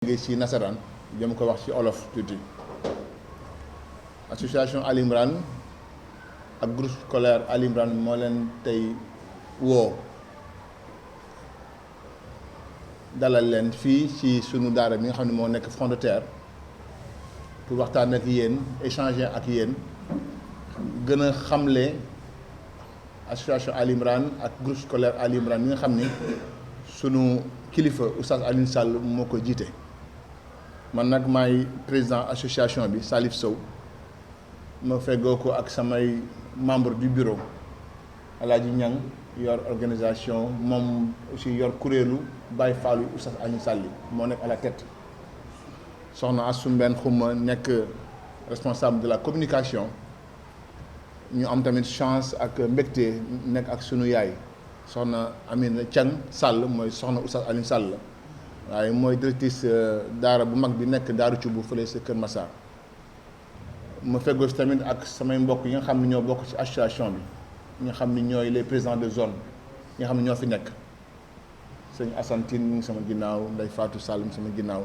liggéey ci nasaraan jëm ko wax ci olof tuuti. Association Al Imran ak groupe scolaire Al Imran moo leen tey woo dalal leen fii ci sunu daara bi nga xam ne moo nekk Front de Terre pour waxtaan ak yéen échanger ak yéen gën a xamle association Al Imran ak groupe scolaire Al Imran mi nga xam ni sunu kilifa Oustaz Alioune Sall moo ko jiite. Man nag maay président association bi Salif Sow ma feggoo ko ak samay membre du bureau Alaaji Ñang yor organisation moom aussi yor kuréelu Baye Fallou Oustaz Alioune Sall moo nekk à la tête. Soxna Assou Mbène Xuma nekk responsable de la communication. ñu am tamit chance ak mbégte nekk ak sunu yaay soxna Amina Thian Sall mooy soxna Oustaz Alioune Sall waaye mooy directrice daara bu mag bi nekk Daaru Cubb fële sa Kër Massar. ma feggoo si tamit ak samay mbokk yi nga xam ne ñoo bokk ci association bi ñi nga xam ni ñooy les présidents de zone ñi nga xam ne ñoo fi nekk sëñ Assane Tine mu ngi sama ginnaaw Ndeye Fatou Sall mu ngi sama ginnaaw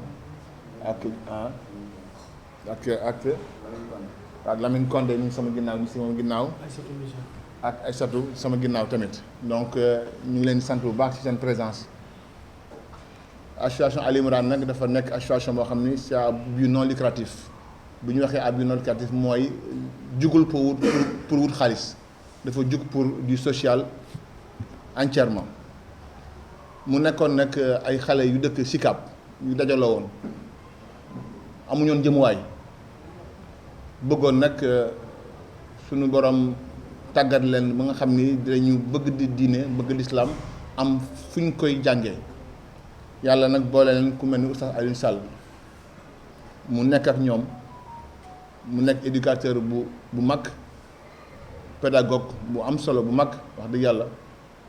ak Lamine Condé ñu ngi sama ginnaaw ñu sama ginnaaw ak Aïssatou sama ginnaaw tamit donc ñu ngi leen di sant bu baax ci seen présence. Association Al Imran nag dafa nekk association boo xam ni c'est à but non lucratif bu ñu waxee à but non lucratif mooy jugul pour wut xaalis dafa jug pour du social entièrement. mu nekkoon nag ay xale yu dëkk Sicap yu dajaloo woon amuñoon jëmuwaay bëggoon nag suñu borom tàggat leen ba nga xam ni dinañu bëgg di diine bëgg lislaam am fu ñu koy jàngee yàlla nag boole leen ku mel ni Oustaz Alioune Sall mu nekk ak ñoom mu nekk éducateur bu mag pédagogue bu am solo bu mag wax dëgg yàlla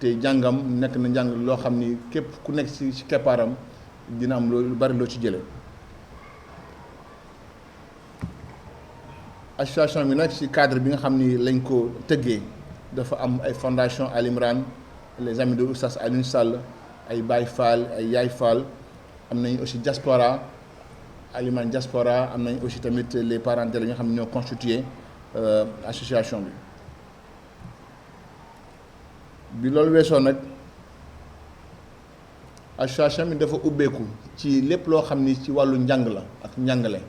te jàngam nekk na njàng loo xam ni képp ku nekk ci keppaaram dina am lu bari loo ci jële. association bi nag ci cadre bi nga xam ni lañ ko tëggee dafa am ay fondation Al Imran les amis de Oustaz Alioune Sall ay Baye Fall ay Yaay Fall am nañu aussi diaspora Al Imran diaspora am nañu aussi tamit les parents d'élèves yi nga xam ne ñoo constitué association bi loolu weesoo nag association bi dafa ubbeeku ci lépp loo xam ni ci wàllu njàng la ak njàngale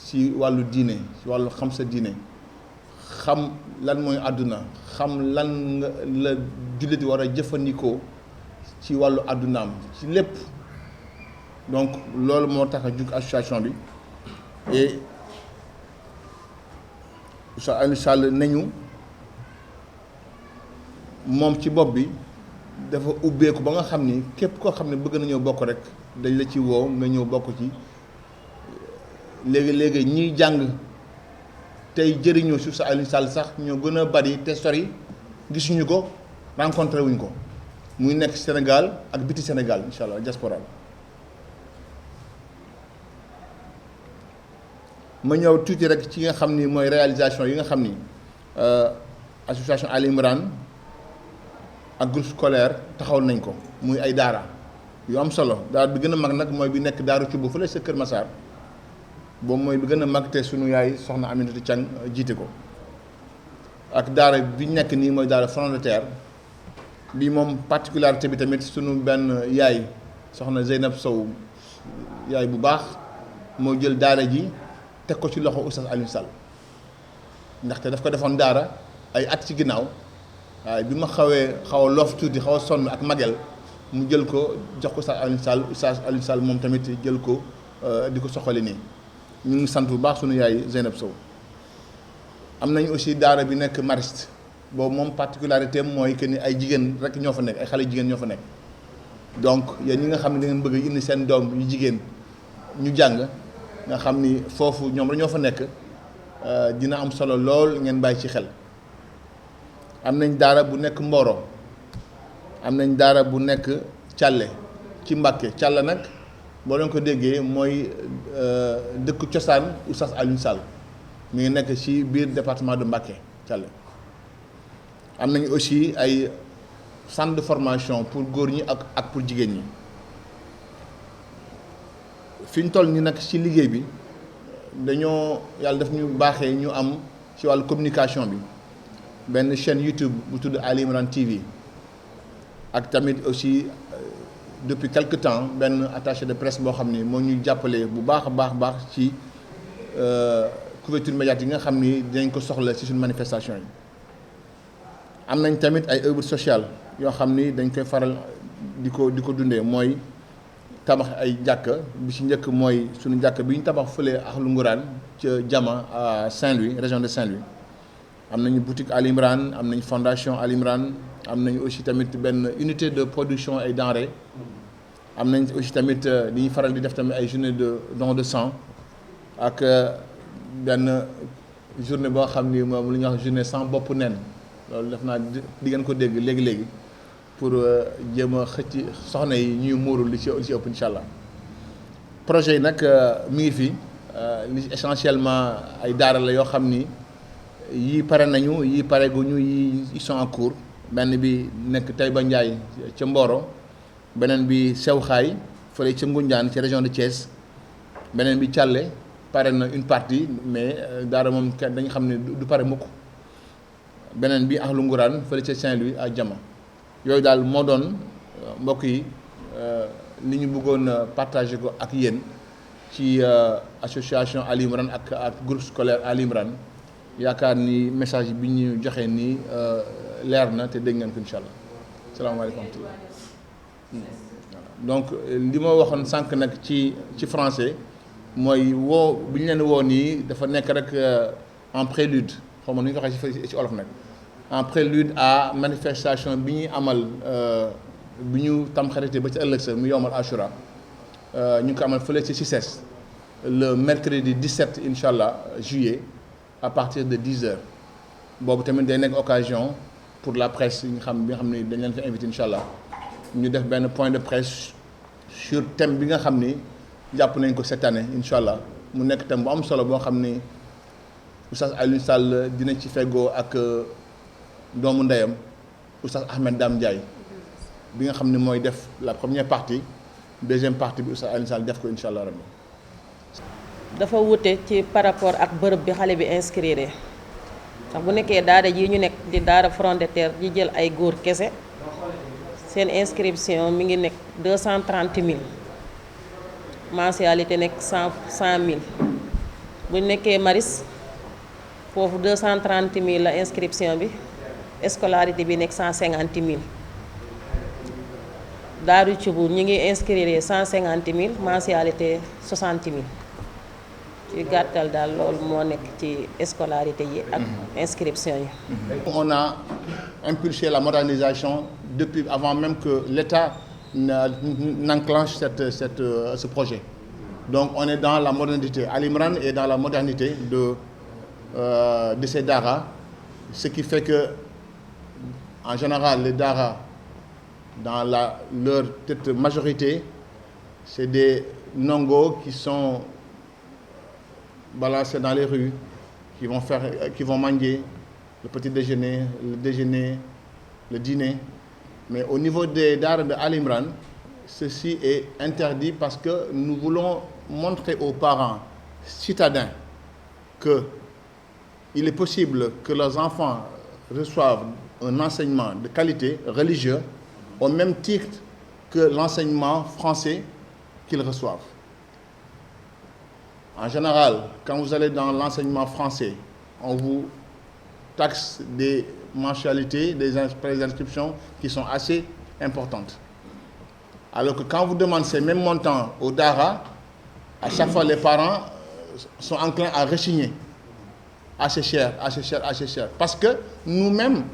ci wàllu diine ci wàllu xam sa diine xam lan mooy àdduna xam lan nga la jullit war a jëfandikoo ci wàllu àddunaam ci lépp donc loolu moo tax a jug association bi et Oustaz Alioune Sall nañu moom ci bopp bi dafa ubbeeku ba nga xam ni képp koo xam ne bëgg nañoo bokk rek dañ la ci woo nga ñëw bokk ci léegi ñiy jàng tey jëriñoo si Oustaz Alioune Sall sax ñoo gën a bari te sori gisuñu ko rencontré wuñ ko muy nekk Sénégal ak biti Sénégal incha allah diaspora ma ñëw tuuti rek ci nga xam ni mooy réalisation yi nga xam ni association Al Imran ak groupe scolaire taxawal nañ ko muy ay daara yu am solo daara bi gën a mag nag mooy bi nekk Daaru Cubb fële sa Kër Massar boobu mooy bi gën a mag te sunu yaay soxna Aminata Thian jiite ko ak daara bi nekk nii mooy daara Front de Terre bi moom particularité bi tamit sunu benn yaay soxna Zeynab Sow yaay bu baax moo jël daara ji teg ko ci loxo Oustaz Alioune Sall ndaxte daf ko defoon daara ay at ci ginnaaw waaye bi ma xaw a loof tuuti xaw a sonn ak magel mu jël ko jox ko Oustaz Alioune Sall moom tamit jël ko di ko soxali nii ñu ngi sant bu baax sunu yaay Zeynab Sow. am nañu aussi daara bi nekk Mariste boobu moom particularité mooy que ni ay jigéen rek ñoo fa nekk ay xale jigéen ñoo fa nekk donc yéen ñi nga xam ne da ngeen bëgg indi seen doom yu jigéen ñu jàng nga xam ni foofu ñoom rek ñoo fa nekk dina am solo lool ngeen bàyyi ci xel. am nañ daara bu nekk Mboro am nañ daara bu nekk Thialé ci Mbàkke Thialé nag boo leen ko déggee mooy dëkk cosaan Oustaz Alioune Sall mi ngi nekk ci biir département de Mbacké Thialé. am nañu aussi ay centre de formation pour góor ñi ak pour jigéen ñi fi ñu toll nii nag ci liggéey bi dañoo yàlla daf ñu baaxee ñu am ci wàllu communication bi benn chaîne YouTube bu tudd Ali Imran TV ak tamit aussi depuis quelque temps benn attaché de presse boo xam ni moo ñuy jàppale bu baax a baax ci couverture médiatique yi nga xam ni dinañ ko soxla ci suñu manifestation yi. am nañ tamit ay œuvres sociales yoo xam ni dañ koy faral di ko dundee mooy tabax ay jàkka bi ci njëkk mooy suñu jàkka bi ñu tabax fële Axlu Nguraan ca Jama à Saint-Louis région de Saint-Louis. am nañu boutique Ali Imran am nañu fondation Ali Imran am nañu aussi tamit benn unité de production ay denrées am nañ aussi tamit li ñuy faral di def tamit ay journée de don de sang ak benn journée boo xam ni moom lu ñuy wax journée sans bopp nen loolu def naa di ngeen ko dégg léegi pour jéem a xëcc soxna yi ñuy muurul li ci ëpp incha allah. projet yi nag mi ngi fi li essentiellement ay daara la yoo xam ni yii pare nañu yii pare guñu yii ils sont en cours benn bi nekk Taïba Ndiaye ca Mboro beneen bi Sew Xaay fële ca Ngoundiane ci région de Thiès beneen bi Thialé pare na une partie mais daara moom dañu xam ne du pare mukk beneen bi Axlu Nguraan fële ca Saint-Louis à Jama yooyu daal moo doon mbokk yi li ñu bëggoon partager ko ak yéen ci association Ali Imran ak groupe scolaire Ali Imran yaakaar ni message bi ñu joxe nii leer na te dégg ngeen ko incha allah salaamaaleykum wa rahmatullah. donc li ma waxoon sànq nag ci français mooy woo bi ñu leen woo nii dafa nekk rek en prélude xaw ma nu ñu ko waxee ci olof nag en prélude à manifestation bi ñuy amal bi ñu tamxarité ba ci ëllëg sa mu yomal Ashura ñu ngi ko amal fële ci CICES le mercredi 17 incha allah juillet à partir de 10h boobu tamit day nekk occasion pour la presse yi nga xam ni dañ leen fi invité incha allah ñu def benn point de presse sur thème bi nga xam ni jàpp nañ ko cette année incha allah mu nekk thème bu am solo boo xam ni Oustaz Alioune Sall dina ci feggoo ak doomu ndeyam Oustaz Ahmed Dame Ndiaye bi nga xam ni mooy def la première partie deuxième partie bi Oustaz Alioune Sall def ko incha allah rabbi. dafa wute ci par rapport ak bërëb bi xale bi inscrire ndax bu nekkee daara ji ñu nekk di daara front de terre di jël ay góor kese seen inscription mi ngi nekk 230 000 mensualité nekk 100 000 bu nekkee Maris foofu 230 000 la inscription bi scolarité bi nekk 150 000 Daaru Cubu ñu ngi inscrire 150 000 mensualité 60 000 ci gàttal daal loolu moo nekk ci scolarité yi ak inscription yi. On a impulsé la modernisation depuis avant même que l'État n'enclenche ce projet. Donc on est dans la modernité. Ali Imran est dans la modernité de ces daara, ce qui fait que en général les daara dans leur peut-être majorité c'est des ndongo qui sont balancés dans les rues, qui vont manger le petit déjeuner, le déjeuner, le dîner. Mais au niveau des daara de Ali Imran, ceci est interdit parce que nous voulons montrer aux parents citadins que il est possible que leurs enfants reçoivent un enseignement de qualité religieux au même titre que l'enseignement français qu'ils reçoivent. En général, quand vous allez dans l'enseignement français, on vous taxe des mensualités, des inscriptions qui sont assez importantes. Alors que quand vous demandez ces mêmes montants au Dara, à chaque fois les parents sont enclins à rechigner. Assez cher. Parce que nous-mêmes,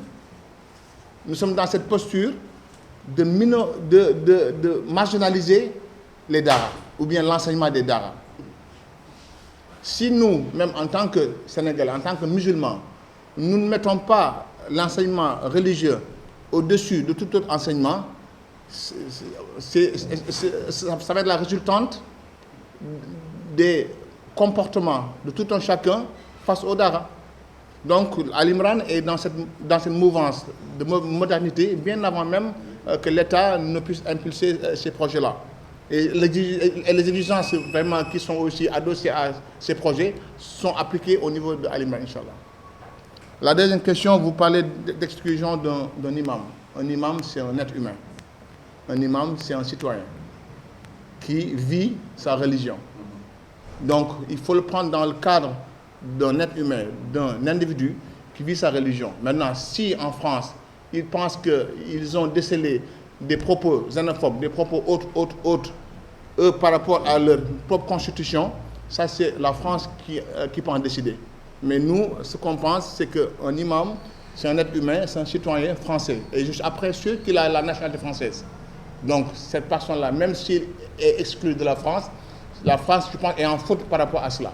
nous sommes dans cette posture de marginaliser les Dara, ou bien l'enseignement des Dara. Si nous, même en tant que Sénégalais, en tant que musulmans, nous ne mettons pas l'enseignement religieux au-dessus de tout autre enseignement, ça va être la résultante des comportements de tout un chacun face au Dara. Donc, Ali Imran est dans cette mouvance de modernité bien avant même que l'État ne puisse impulser ces projets-là. Et les exigences vraiment qui sont aussi adossées à ces projets sont appliquées au niveau de Al Imran, Inch'Allah. La deuxième question, vous parlez d'exclusion d'un imam. Un imam, c'est un être humain. Un imam, c'est un citoyen qui vit sa religion. Donc, il faut le prendre dans le cadre d'un être humain, d'un individu qui vit sa religion. Maintenant, si en France, ils pensent qu'ils ont décelé des propos xénophobes, des propos autres, eux, par rapport à leur propre constitution, ça c'est la France qui peut en décider. Mais nous, ce qu'on pense, c'est qu'un imam, c'est un être humain, c'est un citoyen français. Et juste après, ceux qui ont la nationalité française. Donc, cette personne-là, même s'il est exclu de la France, je pense, est en faute par rapport à cela.